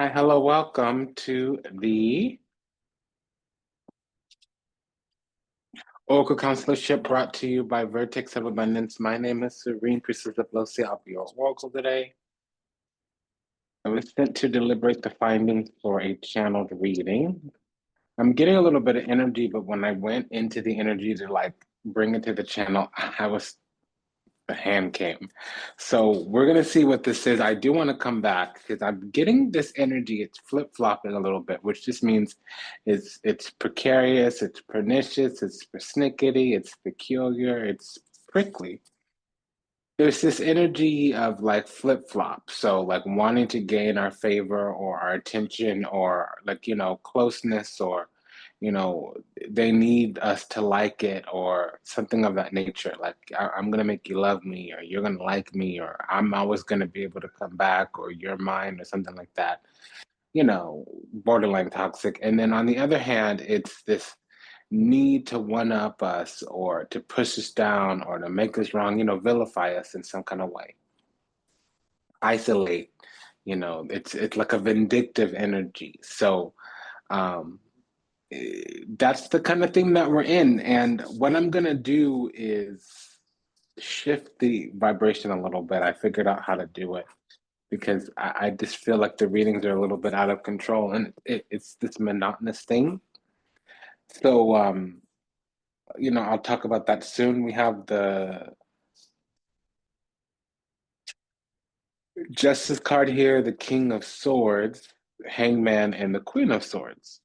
Hi, hello, welcome to the Oracle Consularship brought to you by Vertex of Abundance. My name is Serene Priestess of Lucy. I'll be your Oracle today. I was sent to deliberate the findings for a channeled reading. I'm getting a little bit of energy, but when I went into the energy to bring it to the channel, the hand came. So we're gonna see what this is. I do want to come back because I'm getting this energy. It's flip-flopping a little bit, which just means it's precarious, it's pernicious, it's persnickety, it's peculiar, it's prickly. There's this energy of like flip-flop. So like wanting to gain our favor or our attention or closeness or they need us to like it or something of that nature. Like I'm gonna make you love me, or you're gonna like me, or I'm always gonna be able to come back, or you're mine, or something like that. Borderline toxic. And then on the other hand, it's this need to one up us or to push us down or to make us wrong, vilify us in some kind of way. Isolate, it's like a vindictive energy. So um that's the kind of thing that we're in. And what I'm gonna do is shift the vibration a little bit. I figured out how to do it because I just feel like the readings are a little bit out of control and it's this monotonous thing. So I'll talk about that soon. We have the Justice card here, the King of Swords, Hangman, and the Queen of Swords.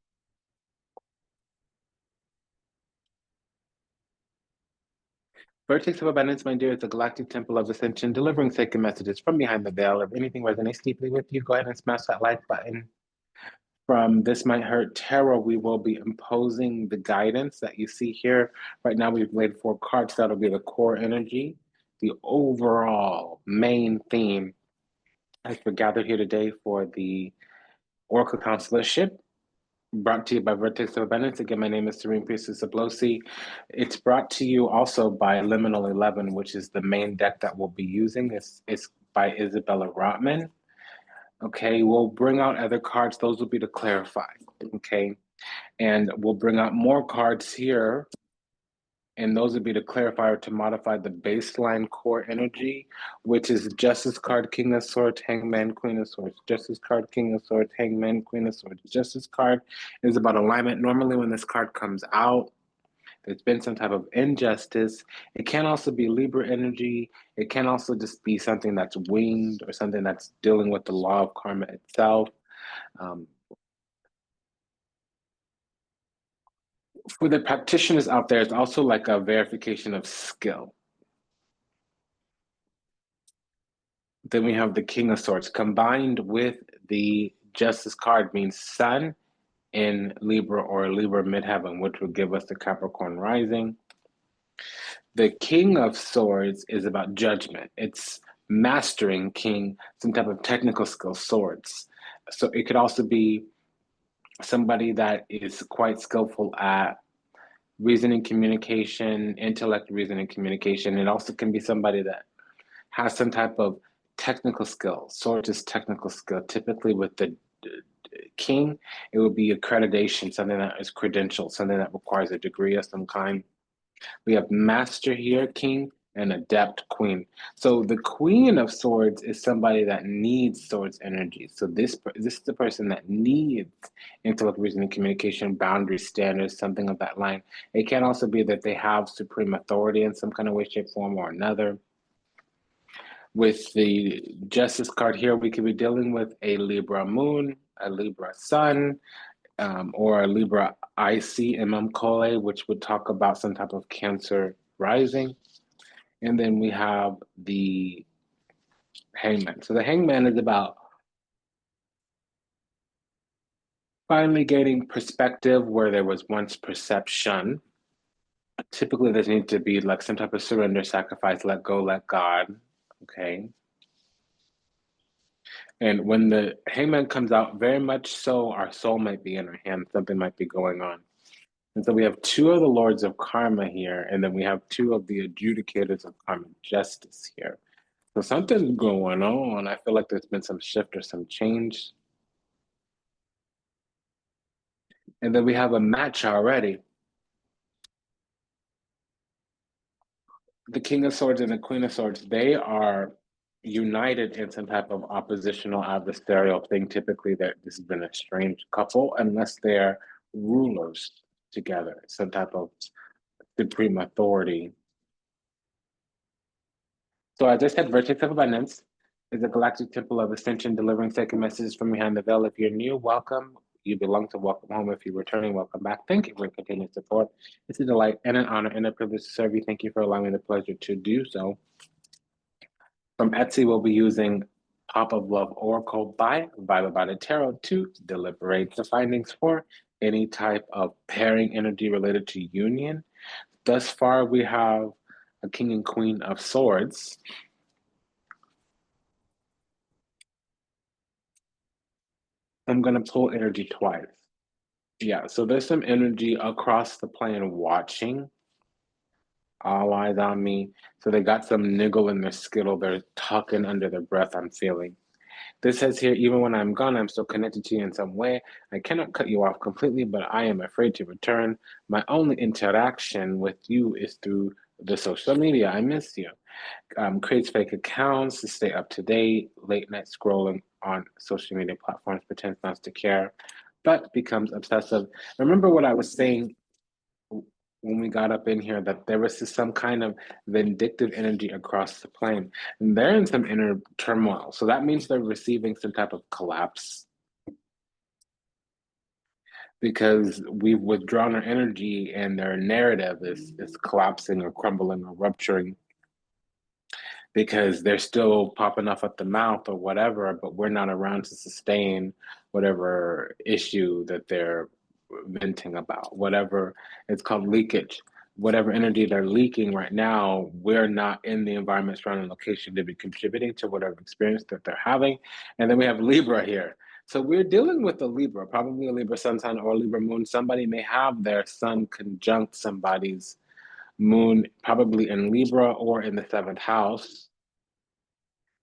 Vertex of Abundance, my dear, is a galactic temple of ascension, delivering sacred messages from behind the veil. If anything resonates deeply with you, go ahead and smash that like button. From This Might Hurt Tarot, we will be imposing the guidance that you see here. Right now, we've laid 4 cards. That'll be the core energy, the overall main theme. As we're gathered here today for the Oracle Consularship, brought to you by Vertex of Abundance. Again, my name is Serene Priestess of Losi. It's brought to you also by Liminal 11, which is the main deck that we'll be using. It's by Isabella Rotman. Okay, we'll bring out other cards. Those will be to clarify. Okay, and we'll bring out more cards here. And those would be to clarify or to modify the baseline core energy, which is Justice card, King of Swords, Hangman, Queen of Swords. Justice card, King of Swords, Hangman, Queen of Swords. Justice card is about alignment. Normally when this card comes out, there's been some type of injustice. It can also be Libra energy. It can also just be something that's winged or something that's dealing with the law of karma itself. For the practitioners out there, it's also like a verification of skill. Then we have the King of Swords combined with the Justice card means Sun in Libra or Libra midheaven, which would give us the Capricorn rising. The King of Swords is about judgment. It's mastering King, some type of technical skill, swords. So it could also be somebody that is quite skillful at reasoning communication, intellect reasoning communication. It also can be somebody that has some type of technical skill. Swords is technical skill. Typically with the king, it would be accreditation, something that is credential, something that requires a degree of some kind. We have master here, king, and adept, queen. So the Queen of Swords is somebody that needs swords energy. So this is the person that needs intellect, reasoning, communication, boundaries, standards, something of that line. It can also be that they have supreme authority in some kind of way, shape, form, or another. With the Justice card here, we could be dealing with a Libra moon, a Libra sun, or a Libra IC Cole, which would talk about some type of Cancer rising. And then we have the Hangman. So the Hangman is about finally gaining perspective where there was once perception. Typically, there needs to be like some type of surrender, sacrifice, let go, let God. Okay. And when the Hangman comes out, very much so, our soul might be in our hand. Something might be going on. And so we have 2 of the Lords of Karma here, and then we have 2 of the adjudicators of karmic justice here. So something's going on. I feel like there's been some shift or some change. And then we have a match already. The King of Swords and the Queen of Swords, they are united in some type of oppositional adversarial thing. Typically, that this has been a strange couple, unless they're rulers together, some type of supreme authority. So as I said, Vertex of Abundance is a galactic temple of ascension, delivering sacred messages from behind the veil. If you're new, welcome. You belong to Welcome Home. If you're returning, welcome back. Thank you for your continued support. It's a delight and an honor and a privilege to serve you. Thank you for allowing me the pleasure to do so. From Etsy, we'll be using Pop of Love Oracle by Vibe About It Tarot to deliberate the findings for any type of pairing energy related to union. Thus far, we have a King and Queen of Swords. I'm going to pull energy twice. Yeah, so there's some energy across the plane watching. All eyes on me. So they got some niggle in their skittle. They're talking under their breath, I'm feeling. This says here, even when I'm gone, I'm still connected to you in some way. I cannot cut you off completely, but I am afraid to return. My only interaction with you is through the social media. I miss you. Creates fake accounts to stay up to date, late night scrolling on social media platforms, pretends not to care, but becomes obsessive. Remember what I was saying when we got up in here, that there was some kind of vindictive energy across the plane, and they're in some inner turmoil. So that means they're receiving some type of collapse because we've withdrawn our energy and their narrative is collapsing or crumbling or rupturing because they're still popping off at the mouth or whatever, but we're not around to sustain whatever issue that they're venting about, whatever it's called leakage, whatever energy they're leaking right now, we're not in the environment, surrounding location to be contributing to whatever experience that they're having. And then we have Libra here. So we're dealing with a Libra, probably a Libra sun sign or a Libra moon. Somebody may have their sun conjunct somebody's moon, probably in Libra or in the seventh house.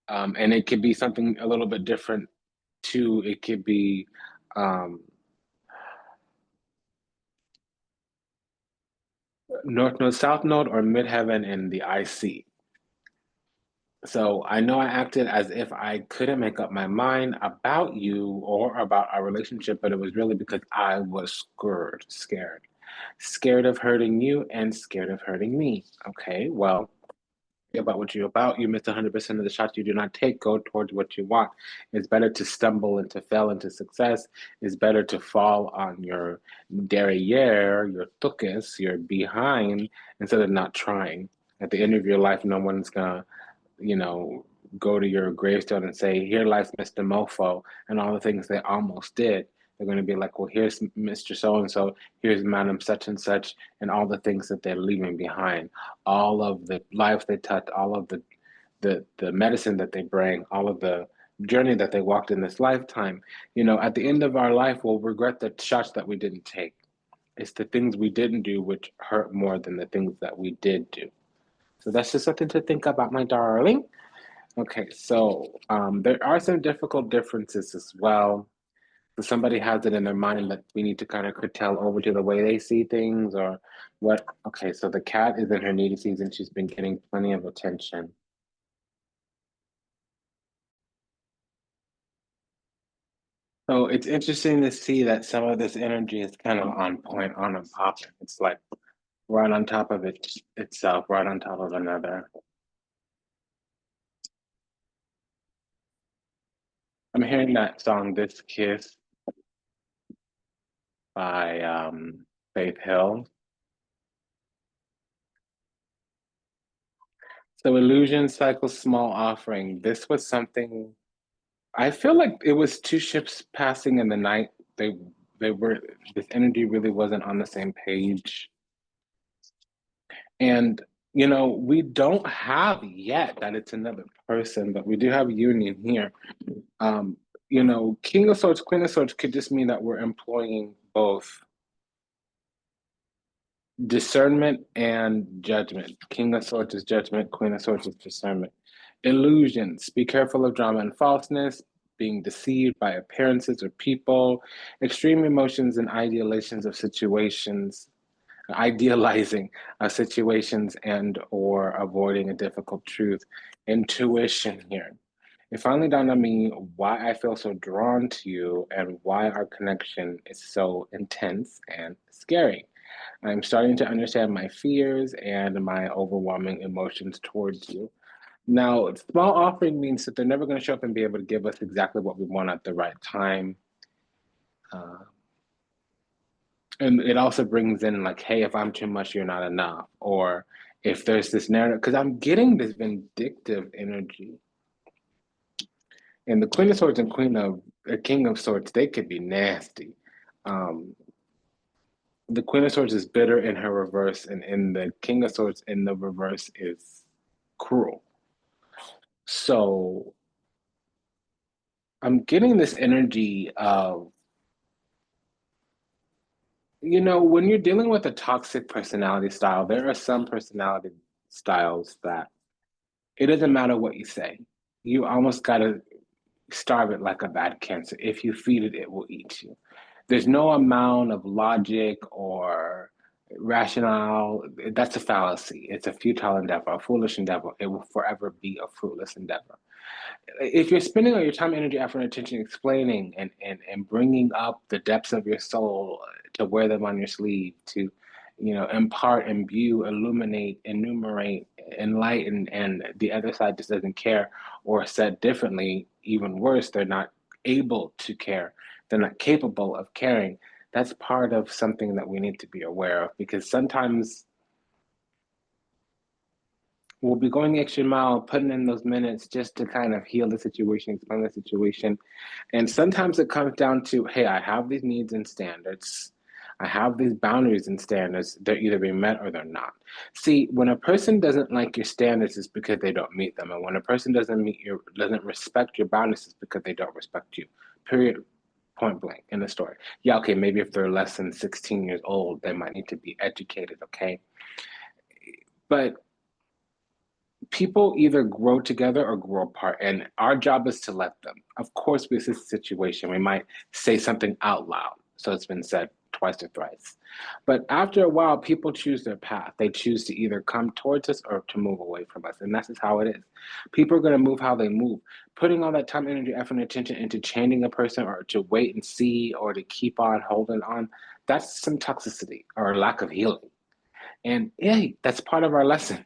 And it could be something a little bit different too. It could be North Node, South Node, or Midheaven in the IC. So I know I acted as if I couldn't make up my mind about you or about our relationship, but it was really because I was scared of hurting you and scared of hurting me. Okay, well, about what you're about. You miss 100% of the shots you do not take. Go towards what you want. It's better to stumble and to fail into success. It's better to fall on your derriere, your tuchus, your behind, instead of not trying. At the end of your life, no one's gonna, you know, go to your gravestone and say, "Here lies Mr. Mofo," and all the things they almost did. They're going to be like, "Well, here's Mr. So and so, here's Madam such and such," and all the things that they're leaving behind, all of the lives they touched, all of the medicine that they bring, all of the journey that they walked in this lifetime. You know, at the end of our life, we'll regret the shots that we didn't take. It's the things we didn't do which hurt more than the things that we did do. So that's just something to think about, my darling. Okay, so there are some difficult differences as well. So somebody has it in their mind that we need to kind of curtail over to the way they see things or what. Okay, so the cat is in her needy season. She's been getting plenty of attention. So it's interesting to see that some of this energy is kind of on point, on and popping. It's like right on top of it itself, right on top of another. I'm hearing that song "This Kiss" by Faith Hill. So illusion cycle small offering. This was something I feel like it was two ships passing in the night. They were this energy really wasn't on the same page. And you know, we don't have yet that it's another person, but we do have union here. You know, King of Swords, Queen of Swords could just mean that we're employing both discernment and judgment. King of Swords is judgment, Queen of Swords is discernment. Illusions. Be careful of drama and falseness. being deceived by appearances or people, extreme emotions and idealizations of situations, idealizing situations and or avoiding a difficult truth. Intuition here. It finally dawned on me why I feel so drawn to you and why our connection is so intense and scary. I'm starting to understand my fears and my overwhelming emotions towards you. Now, small offering means that they're never going to show up and be able to give us exactly what we want at the right time. Uh, and it also brings in, like, hey, if I'm too much, you're not enough. Or if there's this narrative, because I'm getting this vindictive energy. And the Queen of Swords and King of Swords, they could be nasty. Um, the Queen of Swords is bitter in her reverse, and in the King of Swords in the reverse is cruel. So I'm getting this energy of, when you're dealing with a toxic personality style, there are some personality styles that it doesn't matter what you say. You almost got to starve it like a bad cancer. If you feed it, it will eat you. There's no amount of logic or rationale. That's a fallacy. It's a futile endeavor, a foolish endeavor. It will forever be a fruitless endeavor. If you're spending all your time, energy, effort, and attention explaining and bringing up the depths of your soul to wear them on your sleeve, to impart, imbue, illuminate, enumerate, enlighten, and the other side just doesn't care, or said differently, even worse, they're not able to care, they're not capable of caring. That's part of something that we need to be aware of, because sometimes we'll be going the extra mile, putting in those minutes just to kind of heal the situation, explain the situation. And sometimes it comes down to, hey, I have these needs and standards. I have these boundaries and standards. They're either being met or they're not. See, when a person doesn't like your standards, it's because they don't meet them. And when a person doesn't respect your boundaries, it's because they don't respect you. Period. Point blank in the story. Yeah, okay, maybe if they're less than 16 years old, they might need to be educated, okay? But people either grow together or grow apart, and our job is to let them. Of course, we assist the situation. We might say something out loud, so it's been said twice or thrice. But after a while, people choose their path. They choose to either come towards us or to move away from us, and that's just how it is. People are going to move how they move. Putting all that time, energy, effort, and attention into changing a person, or to wait and see, or to keep on holding on, that's some toxicity or lack of healing. And yeah, that's part of our lesson.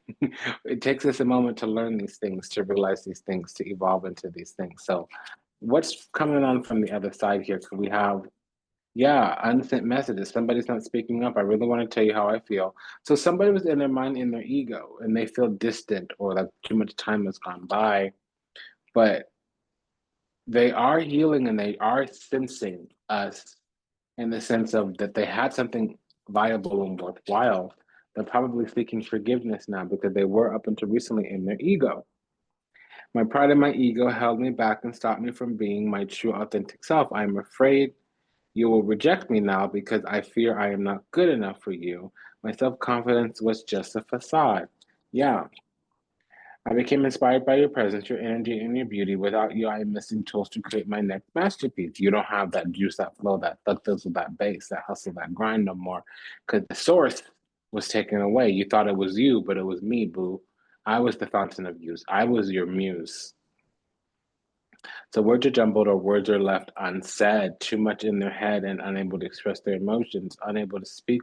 It takes us a moment to learn these things, to realize these things, to evolve into these things. So, what's coming on from the other side here? Could we have, yeah, unsent messages? Somebody's not speaking up. I really want to tell you how I feel. So, somebody was in their mind, in their ego, and they feel distant or like too much time has gone by, but they are healing and they are sensing us in the sense of that they had something viable and worthwhile. They're probably seeking forgiveness now because they were up until recently in their ego. My pride and my ego held me back and stopped me from being my true authentic self. I am afraid you will reject me now because I fear I am not good enough for you. My self-confidence was just a facade. Yeah, I became inspired by your presence, your energy, and your beauty. Without you, I am missing tools to create my next masterpiece. You don't have that juice, that flow, that thizzle, that bass, that hustle, that grind no more. Because the source was taken away. You thought it was you, but it was me, boo. I was the fountain of youth. I was your muse. So words are jumbled or words are left unsaid, too much in their head and unable to express their emotions, unable to speak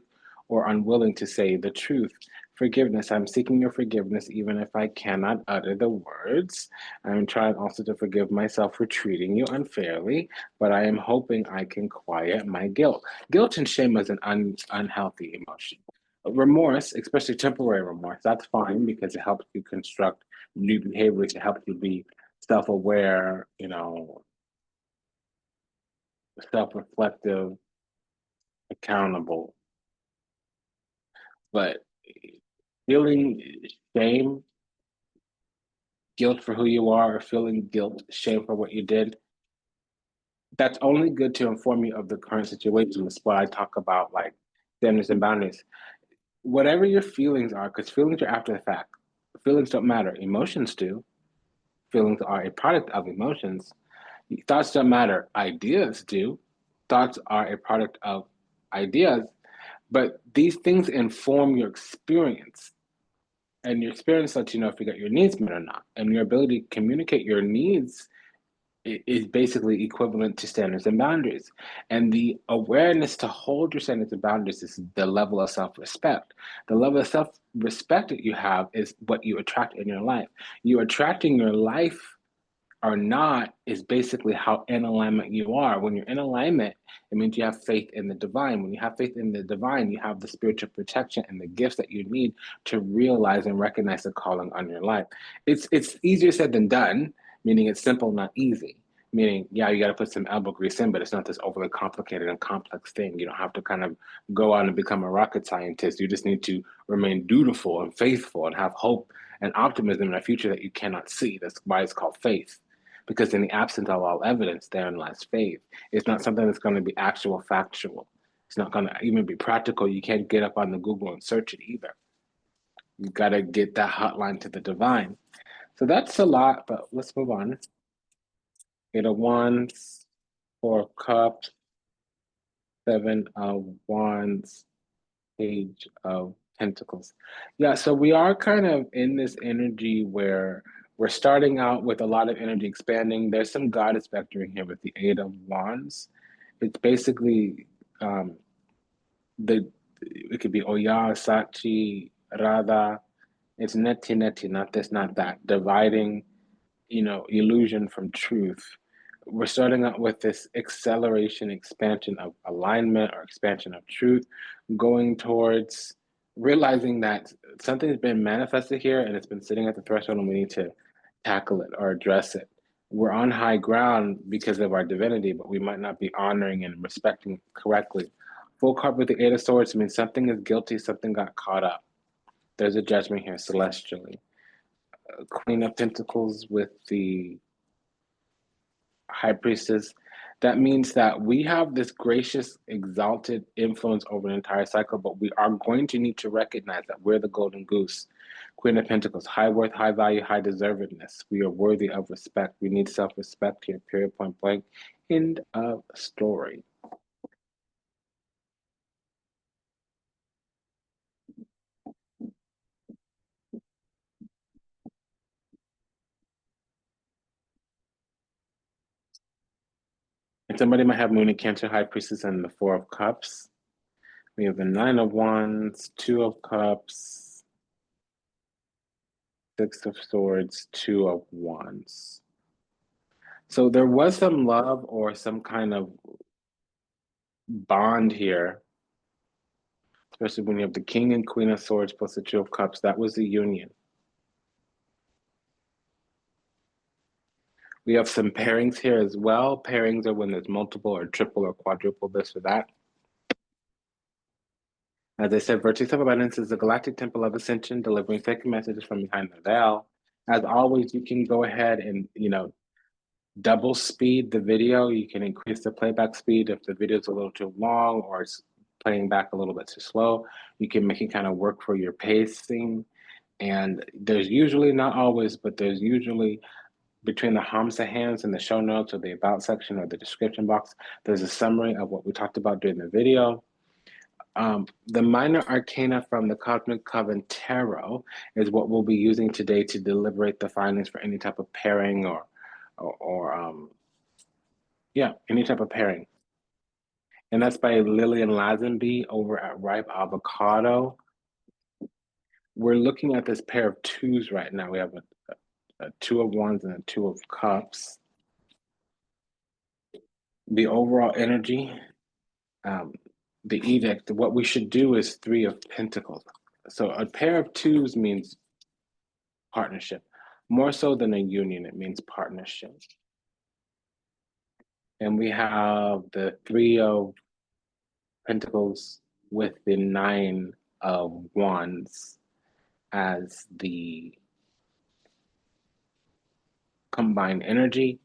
or unwilling to say the truth. Forgiveness. I'm seeking your forgiveness even if I cannot utter the words. I'm trying also to forgive myself for treating you unfairly, but I am hoping I can quiet my guilt. Guilt and shame is an unhealthy emotion. Remorse, especially temporary remorse, that's fine because it helps you construct new behaviors. It helps you be self-aware, self-reflective, accountable. But feeling shame, guilt for who you are, or feeling guilt, shame for what you did, that's only good to inform you of the current situation. That's why I talk about like standards and boundaries. Whatever your feelings are, because feelings are after the fact. Feelings don't matter. Emotions do. Feelings are a product of emotions. Thoughts don't matter. Ideas do. Thoughts are a product of ideas, but these things inform your experience. And your experience lets you know if you got your needs met or not. And your ability to communicate your needs is basically equivalent to standards and boundaries. And the awareness to hold your standards and boundaries is the level of self-respect. The level of self-respect that you have is what you attract in your life. You attracting your life or not is basically how in alignment you are. When you're in alignment, it means you have faith in the divine. When you have faith in the divine, you have the spiritual protection and the gifts that you need to realize and recognize the calling on your life. It's easier said than done, meaning it's simple, not easy. Meaning, yeah, you got to put some elbow grease in, but it's not this overly complicated and complex thing. You don't have to kind of go out and become a rocket scientist. You just need to remain dutiful and faithful and have hope and optimism in a future that you cannot see. That's why it's called faith, because in the absence of all evidence, therein lies faith. It's not something that's going to be actual, factual. It's not going to even be practical. You can't get up on the Google and search it either. You got to get that hotline to the divine. So that's a lot, but let's move on. Eight of Wands, Four of Cups, Seven of Wands, Page of Pentacles. Yeah, so we are kind of in this energy where we're starting out with a lot of energy expanding. There's some goddess vectoring here with the Eight of Wands. It's basically it could be Oya, Sachi, Radha. It's neti neti, not this, not that. Dividing, illusion from truth. We're starting out with this acceleration, expansion of alignment or expansion of truth, going towards realizing that something's been manifested here and it's been sitting at the threshold and we need to tackle it or address it. We're on high ground because of our divinity, but we might not be honoring and respecting correctly. Full card with the Eight of Swords means something is guilty, something got caught up. There's a judgment here celestially. Queen of Pentacles with the High Priestess. That means that we have this gracious, exalted influence over an entire cycle, but we are going to need to recognize that we're the golden goose. Queen of Pentacles, high worth, high value, high deservedness. We are worthy of respect. We need self-respect here, period, point blank. End of story. And somebody might have Moon in Cancer, High Priestess, and the Four of Cups. We have the Nine of Wands, Two of Cups, Six of Swords, Two of Wands. So there was some love or some kind of bond here, especially when you have the King and Queen of Swords plus the Two of Cups. That was the union. We have some pairings here as well. Pairings are when there's multiple or triple or quadruple this or that. As I said, Vertex of Abundance is the galactic temple of ascension, delivering sacred messages from behind the veil. As always, you can go ahead and, double speed the video. You can increase the playback speed if the video is a little too long or it's playing back a little bit too slow. You can make it kind of work for your pacing. And there's usually, not always, but there's usually between the Hamsa hands and the show notes or the about section or the description box, there's a summary of what we talked about during the video. The minor arcana from the Cosmic Coven Tarot is what we'll be using today to deliberate the findings for any type of pairing or any type of pairing. And that's by Lillian Lazenby over at Ripe Avocado. We're looking at this pair of twos right now. We have a Two of Wands and a Two of Cups. The overall energy, the edict, what we should do is Three of Pentacles. So a pair of twos means partnership. More so than a union, it means partnership. And we have the Three of Pentacles with the Nine of Wands as the combined energy.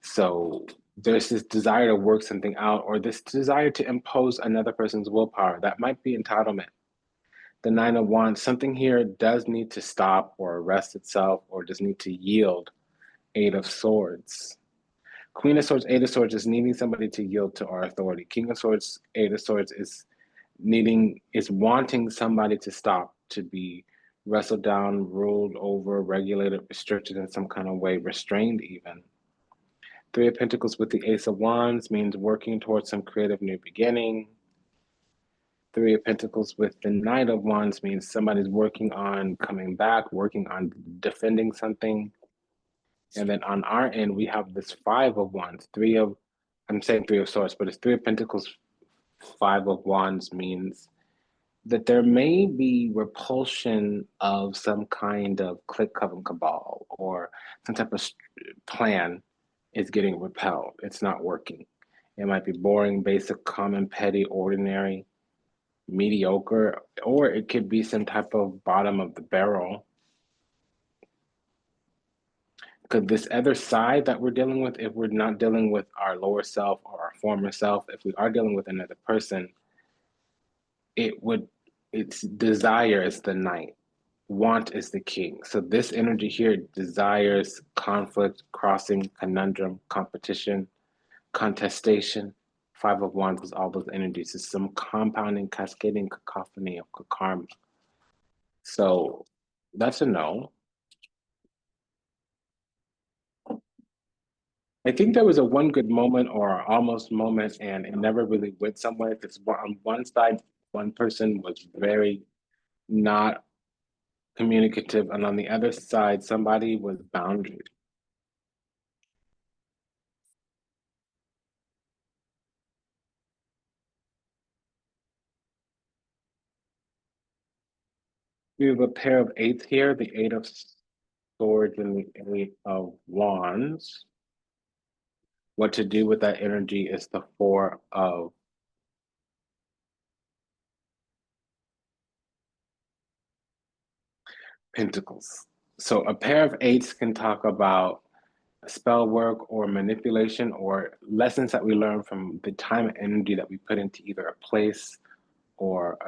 So there's this desire to work something out or this desire to impose another person's willpower. That might be entitlement. The Nine of Wands, something here does need to stop or arrest itself or does need to yield. Eight of Swords. Queen of Swords, Eight of Swords is needing somebody to yield to our authority. King of Swords, Eight of Swords is wanting somebody to stop, to be wrestled down, ruled over, regulated, restricted in some kind of way, restrained even. Three of Pentacles with the Ace of Wands means working towards some creative new beginning. Three of Pentacles with the Knight of Wands means somebody's working on coming back, working on defending something. And then on our end, we have this Five of Wands. I'm saying Three of Swords, but it's Three of Pentacles, Five of Wands means that there may be repulsion of some kind of clique, coven, cabal, or some type of plan is getting repelled. It's not working. It might be boring, basic, common, petty, ordinary, mediocre, or it could be some type of bottom of the barrel. Because this other side that we're dealing with, if we're not dealing with our lower self or our former self, if we are dealing with another person, its desire is the Knight. Want is the king. So this energy here desires conflict, crossing, conundrum, competition, contestation. Five of Wands is all those energies. It's some compounding, cascading cacophony of karma. So that's a no. I think there was a one good moment or almost moment, and it never really went somewhere because on one side, one person was very not communicative, and on the other side, somebody was boundary. We have a pair of eights here, the Eight of Swords and the Eight of Wands. What to do with that energy is the Four of Pentacles. So a pair of eights can talk about spell work or manipulation or lessons that we learn from the time and energy that we put into either a place or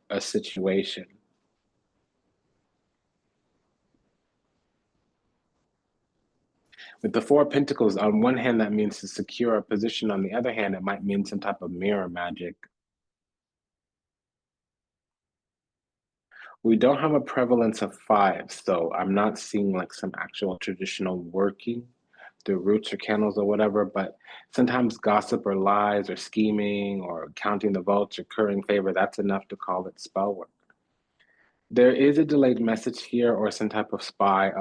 a situation. With the Four of Pentacles, on one hand, that means to secure a position. On the other hand, it might mean some type of mirror magic. We don't have a prevalence of five, so I'm not seeing like some actual traditional working through roots or candles or whatever, but sometimes gossip or lies or scheming or counting the votes or currying favor, that's enough to call it spell work. There is a delayed message here or some type of spy,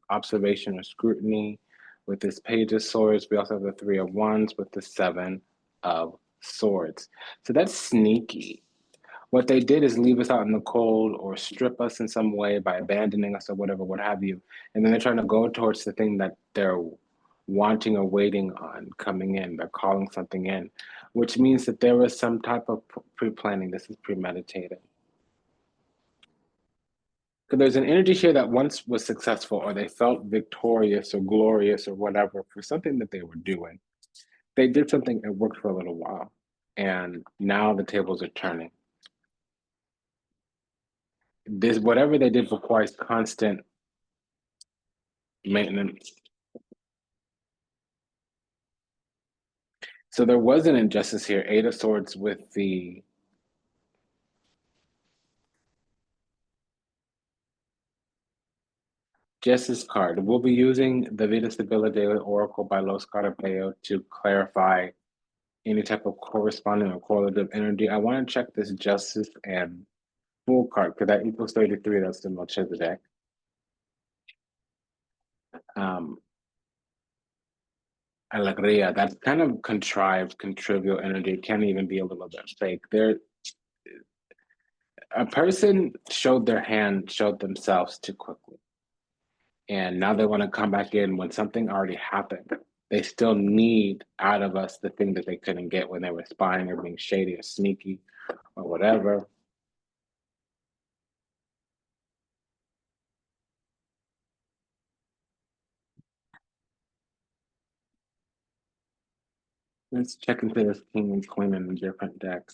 observation, or scrutiny. With this Page of Swords, we also have the Three of Wands with the Seven of Swords. So that's sneaky. What they did is leave us out in the cold or strip us in some way by abandoning us or whatever, what have you. And then they're trying to go towards the thing that they're wanting or waiting on coming in. They're calling something in, which means that there was some type of pre-planning. This is premeditated. Because there's an energy here that once was successful or they felt victorious or glorious or whatever for something that they were doing. They did something that worked for a little while. And now the tables are turning. This whatever they did requires constant maintenance. So there was an injustice here, Eight of Swords with the Justice card. We'll be using the Vida Sibilla Daily Oracle by Los Carapeo to clarify any type of corresponding or correlative energy. I want to check this Justice and Fool card because that equals 33. That's the Melchizedek. Alegria, that's kind of contrived, contrivial energy. It can even be a little bit fake. A person showed their hand, showed themselves too quickly. And now they want to come back in when something already happened. They still need out of us the thing that they couldn't get when they were spying or being shady or sneaky or whatever. Let's check into this king and queen in a different deck.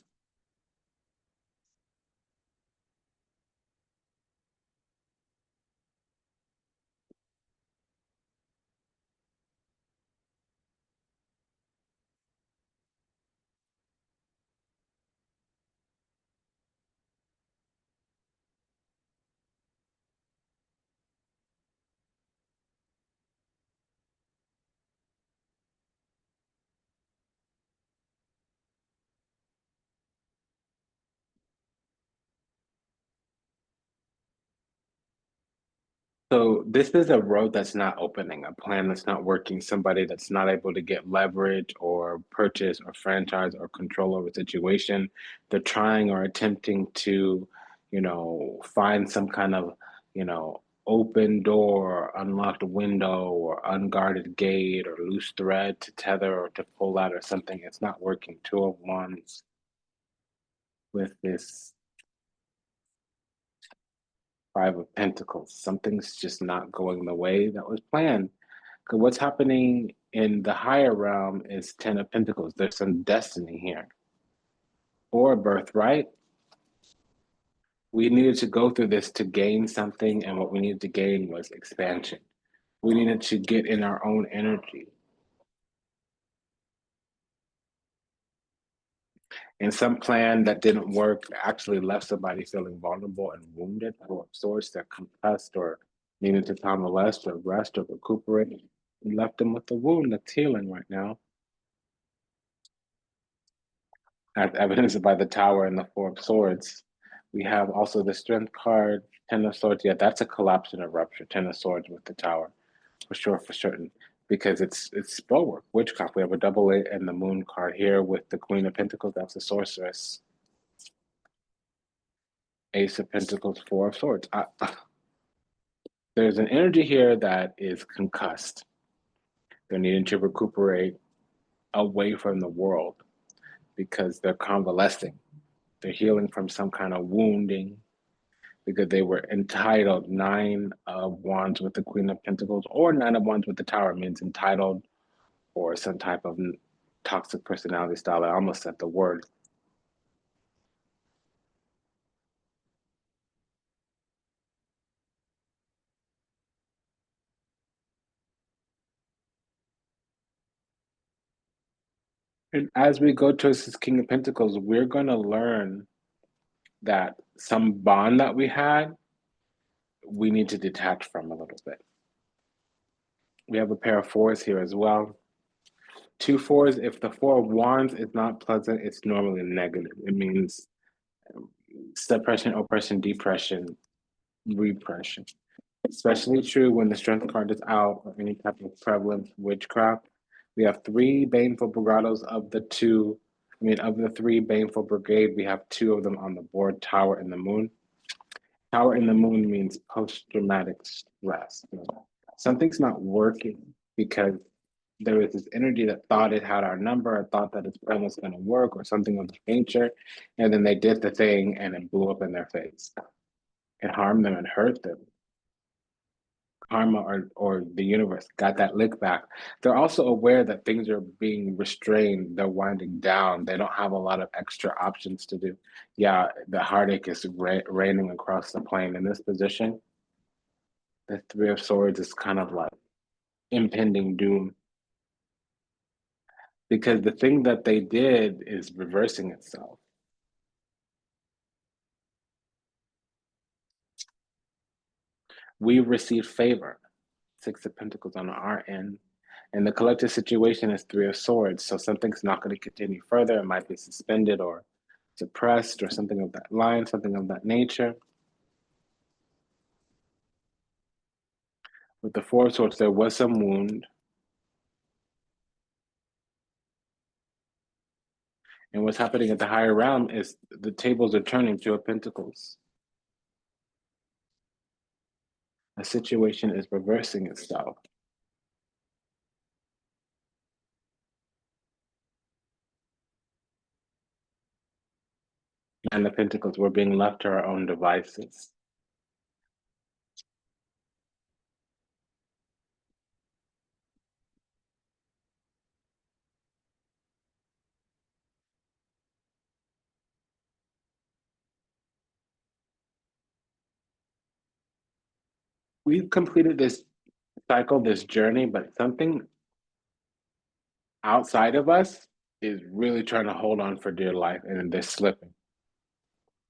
So this is a road that's not opening, a plan that's not working, somebody that's not able to get leverage or purchase or franchise or control over a situation. They're trying or attempting to, find some kind of, open door, or unlocked window, or unguarded gate, or loose thread to tether or to pull out or something. It's not working. Two of Wands with this Five of Pentacles. Something's just not going the way that was planned. Because what's happening in the higher realm is Ten of Pentacles. There's some destiny here or birthright. We needed to go through this to gain something, and what we needed to gain was expansion. We needed to get in our own energy. And some plan that didn't work actually left somebody feeling vulnerable and wounded, or of sorts, that concussed or needed to convalesce or rest or recuperate. We left them with a wound that's healing right now, as evidenced by the Tower and the Four of Swords. We have also the Strength card, Ten of Swords. Yeah, that's a collapse and a rupture. Ten of Swords with the Tower, for sure, for certain, because it's spell work, witchcraft. We have a double eight and the Moon card here with the Queen of Pentacles. That's a sorceress. Ace of Pentacles, Four of Swords. There's an energy here that is concussed. They're needing to recuperate away from the world because they're convalescing. They're healing from some kind of wounding because they were entitled. Nine of Wands with the Queen of Pentacles, or Nine of Wands with the Tower, means entitled or some type of toxic personality style. I almost said the word. And as we go towards this King of Pentacles, we're going to learn that some bond that we had, we need to detach from a little bit. We have a pair of fours here as well. Two fours, if the Four of Wands is not pleasant, it's normally negative. It means suppression, oppression, depression, repression. Especially true when the Strength card is out or any type of prevalent witchcraft. We have three baneful brigados of the two. Of the three baneful brigade, we have two of them on the board, Tower and the Moon. Tower and the Moon means post-traumatic stress. Something's not working because there was this energy that thought it had our number, or thought that its plan was going to work, or something of the nature, and then they did the thing and it blew up in their face. It harmed them and hurt them. Karma or the universe got that lick back. They're also aware that things are being restrained. They're winding down. They don't have a lot of extra options to do. Yeah, the heartache is raining across the plane. In this position, the Three of Swords is kind of like impending doom, because the thing that they did is reversing itself. We received favor, Six of Pentacles on our end, and the collective situation is Three of Swords. So something's not going to continue further. It might be suspended or suppressed or something of that line, something of that nature. With the Four of Swords, there was some wound. And what's happening at the higher realm is the tables are turning to a Pentacles. A situation is reversing itself. And the Pentacles, we're being left to our own devices. We've completed this cycle, this journey, but something outside of us is really trying to hold on for dear life, and they're slipping.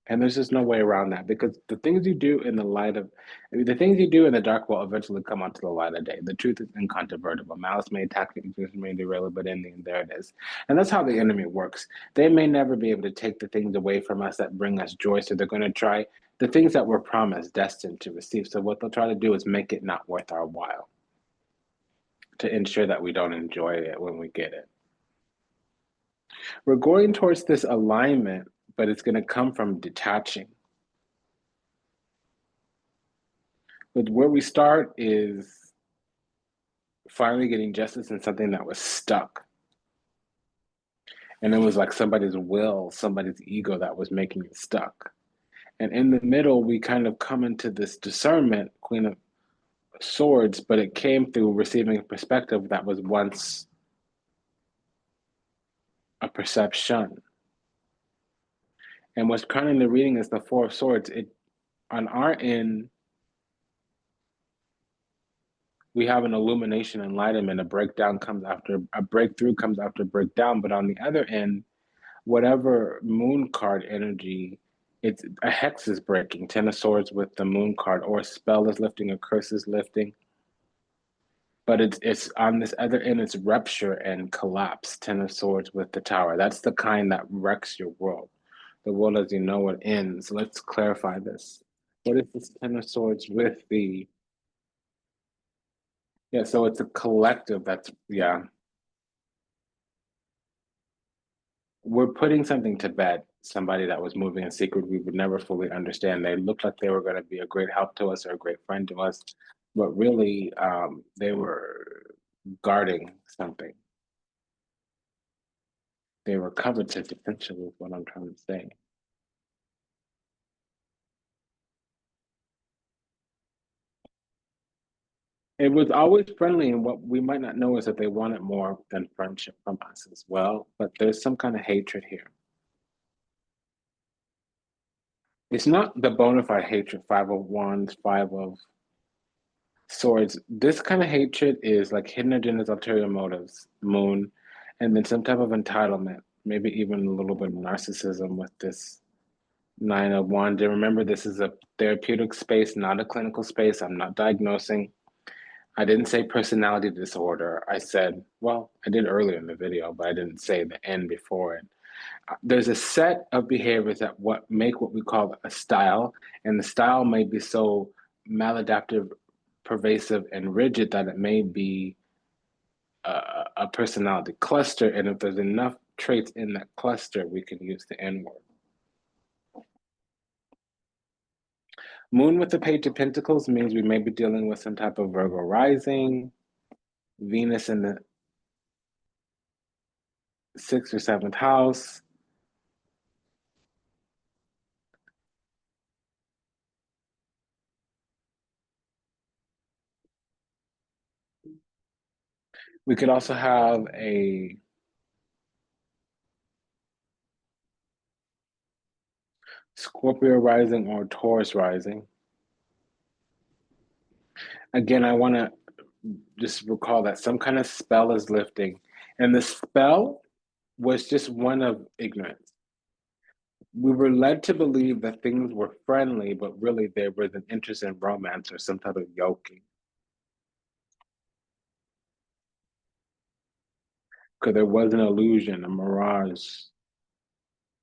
And there's just no way around that, because the things you do in the light of, the things you do in the dark will eventually come onto the light of day. The truth is incontrovertible. Malice may attack, confusion may derail it, but in the end, there it is. And that's how the enemy works. They may never be able to take the things away from us that bring us joy, so they're going to try the things that we're promised, destined to receive. So what they'll try to do is make it not worth our while to ensure that we don't enjoy it when we get it. We're going towards this alignment, but it's going to come from detaching. But where we start is finally getting justice in something that was stuck. And it was like somebody's will, somebody's ego that was making it stuck. And in the middle, we kind of come into this discernment, Queen of Swords, but it came through receiving a perspective that was once a perception. And what's crowning the reading is the Four of Swords. It, on our end, we have an illumination, enlightenment. A breakdown comes after a breakthrough comes after breakdown. But on the other end, whatever moon card energy, it's a hex is breaking. Ten of Swords with the moon card, or a spell is lifting, a curse is lifting. But it's on this other end, it's rupture and collapse. Ten of Swords with the Tower. That's the kind that wrecks your world. The world as you know it ends. Let's clarify this. What is this Ten of Swords with the? Yeah, so it's a collective. That's yeah. We're putting something to bed. Somebody that was moving in secret, we would never fully understand. They looked like they were going to be a great help to us or a great friend to us, but really, they were guarding something. They were covetous, essentially, is what I'm trying to say. It was always friendly, and what we might not know is that they wanted more than friendship from us as well. But there's some kind of hatred here. It's not the bona fide hatred, Five of Wands, Five of Swords. This kind of hatred is like hidden agendas, ulterior motives, Moon, and then some type of entitlement, maybe even a little bit of narcissism with this Nine of Wands. And remember, this is a therapeutic space, not a clinical space. I'm not diagnosing. I didn't say personality disorder. I said, well, I did earlier in the video, but I didn't say the end before it. There's a set of behaviors that what make what we call a style, and the style may be so maladaptive, pervasive, and rigid that it may be a personality cluster. And if there's enough traits in that cluster, we can use the N word. Moon with the Page of Pentacles means we may be dealing with some type of Virgo rising, Venus in the 6th or 7th house. We could also have a Scorpio rising or Taurus rising. Again, I want to just recall that some kind of spell is lifting. And the spell was just one of ignorance. We were led to believe that things were friendly, but really there was an interest in romance or some type of yoking. Because there was an illusion, a mirage,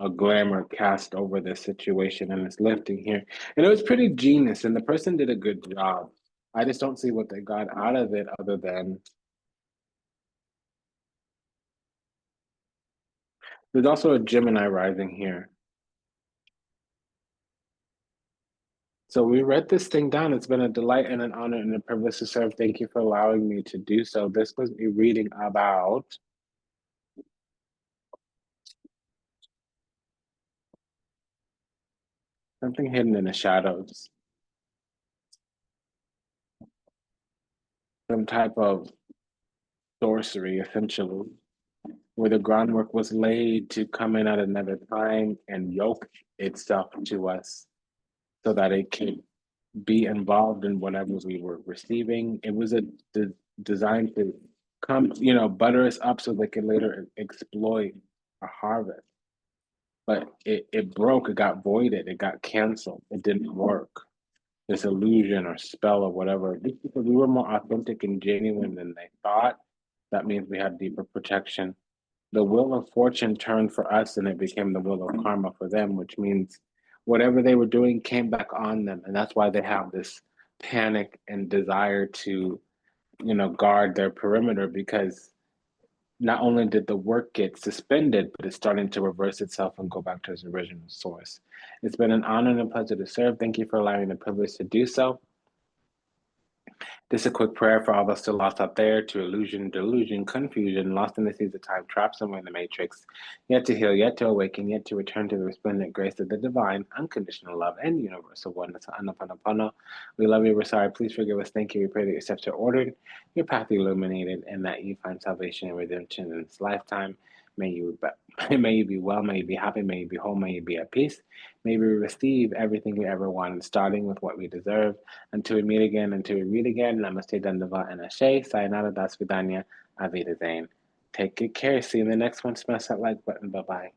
a glamour cast over this situation, and it's lifting here. And it was pretty genius, and the person did a good job. I just don't see what they got out of it other than there's also a Gemini rising here. So we read this thing down. It's been a delight and an honor and a privilege to serve. Thank you for allowing me to do so. This was a reading about something hidden in the shadows, some type of sorcery, essentially, where the groundwork was laid to come in at another time and yoke itself to us so that it can be involved in whatever we were receiving. It was designed to come, butter us up so they can later exploit a harvest. But it broke, it got voided, it got canceled, it didn't work. This illusion or spell or whatever, just because we were more authentic and genuine than they thought, that means we had deeper protection. The wheel of fortune turned for us and it became the wheel of karma for them, which means whatever they were doing came back on them, and that's why they have this panic and desire to, guard their perimeter, because not only did the work get suspended, but it's starting to reverse itself and go back to its original source. It's been an honor and a pleasure to serve. Thank you for allowing me the privilege to do so. Just a quick prayer for all those still lost out there, to illusion, delusion, confusion, lost in the seas of time, trapped somewhere in the matrix, yet to heal, yet to awaken, yet to return to the resplendent grace of the divine, unconditional love, and universal oneness. Anapanapana. We love you, we're sorry, please forgive us. Thank you. We pray that your steps are ordered, your path illuminated, and that you find salvation and redemption in this lifetime. May you be well, may you be happy, may you be whole, may you be at peace. May we receive everything we ever wanted, starting with what we deserve. Until we meet again, until we read again, Namaste, Dandava, and Ashe. Sayonara, Das Vidanya, Avida Zane. Take good care. See you in the next one. Smash that like button. Bye-bye.